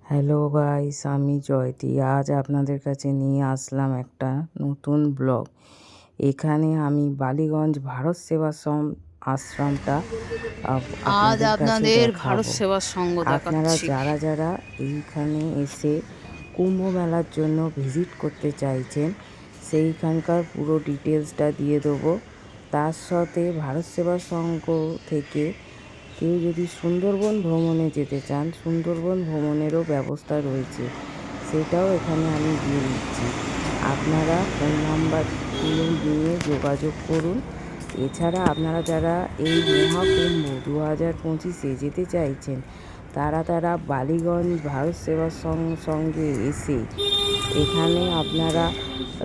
Hello guys, আমি জয়তী। আজ আপনাদের কাছে নিয়ে আসলাম একটা নতুন ব্লগ। এখানে আমি বালিগঞ্জ ভারত সেবাশ্রম আশ্রমটা আজ আপনাদের কাছে আপনাদের ভারত দেখাবো। সেবাশ্রম আপনারা দেখাচ্ছি। যারা এইখানে এসে কুম্ভ মেলার জন্য ভিজিট করতে চাইছেন, সেইখানকার পুরো ডিটেলসটা দিয়ে দেবো। তার সাথে ভারত সেবাশ্রম থেকে কেউ যদি সুন্দরবন ভ্রমণে যেতে চান, সুন্দরবন ভ্রমণেরও ব্যবস্থা রয়েছে, সেটাও এখানে আমি দিয়ে দিচ্ছি। আপনারা ফোন নাম্বারগুলো নিয়ে যোগাযোগ করুন। এছাড়া আপনারা যারা এই মহাকুম্ভ 2025-এ যেতে চাইছেন, তারা বালিগঞ্জ ভারত সেবাশ্রম সঙ্গে এসে এখানে আপনারা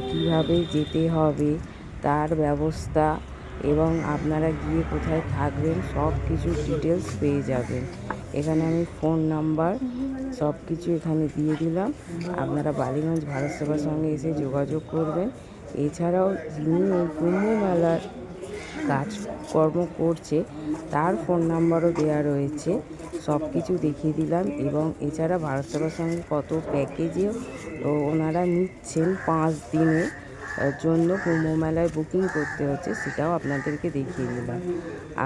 কিভাবে যেতে হবে তার ব্যবস্থা এবং আপনারা গিয়ে কোথায় থাকবেন সব কিছু ডিটেলস পেয়ে যাবেন। এখানে আমি ফোন নাম্বার সব কিছু এখানে দিয়ে দিলাম। আপনারা বালিগঞ্জ ভারত সেবার সঙ্গে এসে যোগাযোগ করবেন। এছাড়াও যিনি এই কুম্ভ মেলার কাজকর্ম করছে তার ফোন নাম্বারও দেওয়া রয়েছে। সব কিছু দেখিয়ে দিলাম। এবং এছাড়া ভারত সেবার সঙ্গে কত প্যাকেজেও ওনারা নিচ্ছেন 5 দিনের জন্য কুম্ভ মেলায় বুকিং করতে হচ্ছে, সেটাও আপনাদেরকে দেখিয়ে দিলাম।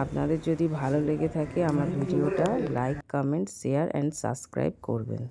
আপনাদের যদি ভালো লেগে থাকে আমার ভিডিওটা like, comment, share and subscribe করবেন।